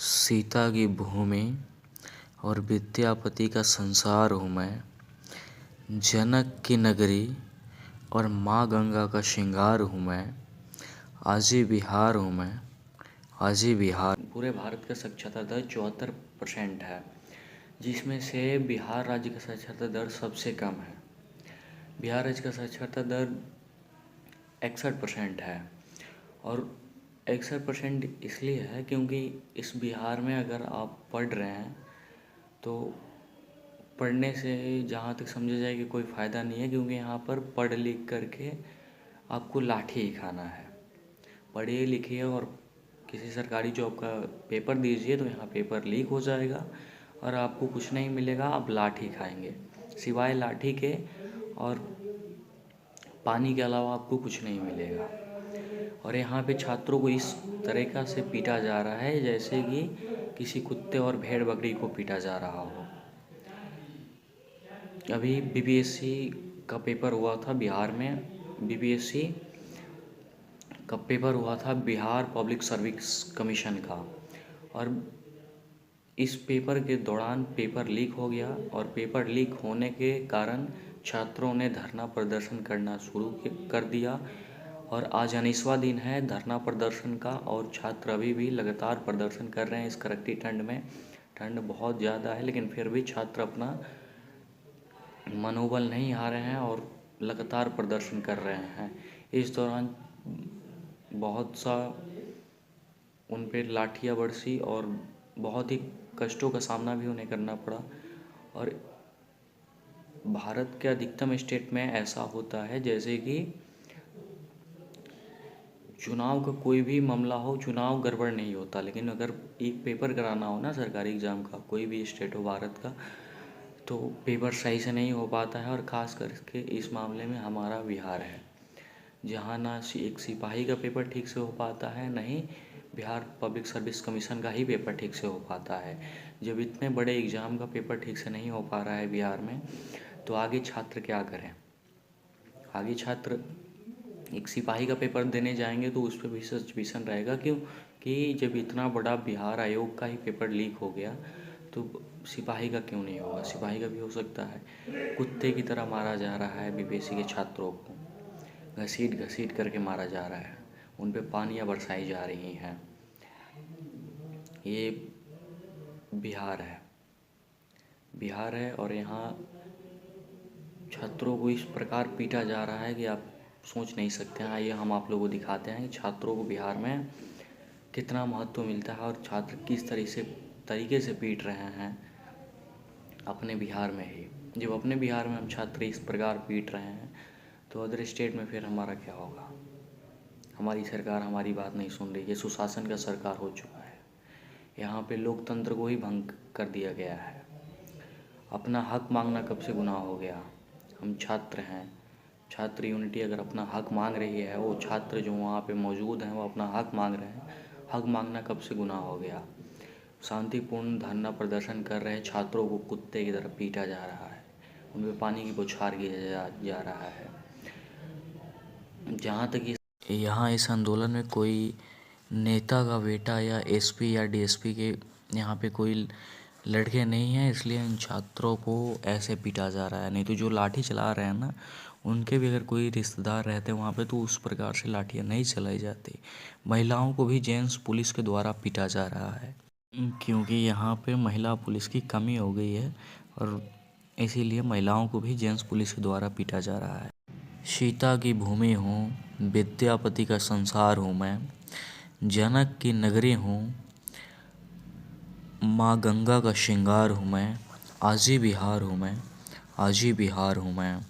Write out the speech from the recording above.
सीता की भूमि और विद्यापति का संसार हूँ मैं। जनक की नगरी और माँ गंगा का श्रृंगार हूँ मैं। आजी बिहार हूँ मैं, आजी बिहार। पूरे भारत का साक्षरता दर 74% है, जिसमें से बिहार राज्य का साक्षरता दर सबसे कम है। बिहार राज्य का साक्षरता दर 61% है और 61% इसलिए है क्योंकि इस बिहार में अगर आप पढ़ रहे हैं तो पढ़ने से जहाँ तक समझा जाए कि कोई फ़ायदा नहीं है, क्योंकि यहाँ पर पढ़ लिख करके आपको लाठी ही खाना है। पढ़िए लिखिए और किसी सरकारी जॉब का पेपर दीजिए तो यहाँ पेपर लीक हो जाएगा और आपको कुछ नहीं मिलेगा, आप लाठी खाएंगे। सिवाय लाठी के और पानी के अलावा आपको कुछ नहीं मिलेगा। और यहाँ पे छात्रों को इस तरीक़ा से पीटा जा रहा है जैसे कि किसी कुत्ते और भेड़ बकरी को पीटा जा रहा हो। अभी बीपीएससी का पेपर हुआ था बिहार में। बीपीएससी का पेपर हुआ था बिहार पब्लिक सर्विस कमीशन का, और इस पेपर के दौरान पेपर लीक हो गया और पेपर लीक होने के कारण छात्रों ने धरना प्रदर्शन करना शुरू कर दिया। और आज 19वां दिन है धरना प्रदर्शन का और छात्र अभी भी लगातार प्रदर्शन कर रहे हैं इस कड़कती ठंड में। ठंड बहुत ज़्यादा है लेकिन फिर भी छात्र अपना मनोबल नहीं हारे हैं और लगातार प्रदर्शन कर रहे हैं। इस दौरान बहुत सा उन पे लाठियाँ बरसी और बहुत ही कष्टों का सामना भी उन्हें करना पड़ा। और भारत के अधिकतम स्टेट में ऐसा होता है जैसे कि चुनाव का कोई भी मामला हो, चुनाव गड़बड़ नहीं होता, लेकिन अगर एक पेपर कराना हो ना सरकारी एग्ज़ाम का, कोई भी स्टेट हो भारत का, तो पेपर सही से नहीं हो पाता है। और ख़ास करके इस मामले में हमारा बिहार है, जहाँ ना एक सिपाही का पेपर ठीक से हो पाता है, ना ही बिहार पब्लिक सर्विस कमीशन का ही पेपर ठीक से हो पाता है। जब इतने बड़े एग्ज़ाम का पेपर ठीक से नहीं हो पा रहा है बिहार में, तो आगे छात्र क्या करें। आगे छात्र एक सिपाही का पेपर देने जाएंगे तो उस पर भी सस्पिशन रहेगा, क्यों कि जब इतना बड़ा बिहार आयोग का ही पेपर लीक हो गया तो सिपाही का क्यों नहीं होगा। सिपाही का भी हो सकता है। कुत्ते की तरह मारा जा रहा है बीपीएससी के छात्रों को, घसीट घसीट करके मारा जा रहा है, उन पे पानियाँ बरसाई जा रही हैं। ये बिहार है, बिहार है और यहाँ छात्रों को इस प्रकार पीटा जा रहा है कि आप सोच नहीं सकते हैं। आइए हम आप लोगों को दिखाते हैं कि छात्रों को बिहार में कितना महत्व मिलता है और छात्र किस तरीके से पीट रहे हैं अपने बिहार में ही। जब अपने बिहार में हम छात्र इस प्रकार पीट रहे हैं तो अदर स्टेट में फिर हमारा क्या होगा। हमारी सरकार हमारी बात नहीं सुन रही है, सुशासन का सरकार हो चुका है। यहाँ पे लोकतंत्र को ही भंग कर दिया गया है। अपना हक मांगना कब से गुनाह हो गया। हम छात्र हैं, छात्र यूनिटी अगर अपना हक मांग रही है, वो छात्र जो वहाँ पे मौजूद हैं वो अपना हक मांग रहे हैं, हक मांगना कब से गुनाह हो गया। शांतिपूर्ण धरना प्रदर्शन कर रहे छात्रों को कुत्ते की तरह पीटा जा रहा है, उन पर पानी की बौछार किया जा रहा है। जहाँ तक यहाँ इस आंदोलन में कोई नेता का बेटा या एसपी या डीएसपी के यहाँ पे कोई लड़के नहीं हैं, इसलिए इन छात्रों को ऐसे पीटा जा रहा है। नहीं तो जो लाठी चला रहे हैं ना, उनके भी अगर कोई रिश्तेदार रहते वहाँ पे तो उस प्रकार से लाठियाँ नहीं चलाई जाती। महिलाओं को भी जेंट्स पुलिस के द्वारा पीटा जा रहा है, क्योंकि यहाँ पे महिला पुलिस की कमी हो गई है और इसीलिए महिलाओं को भी जेंट्स पुलिस के द्वारा पीटा जा रहा है। सीता की भूमि हूँ, विद्यापति का संसार हूँ मैं। जनक की नगरी हूँ, माँ गंगा का श्रृंगार हूँ मैं। आजी बिहार हूँ मैं, आजी बिहार हूँ मैं।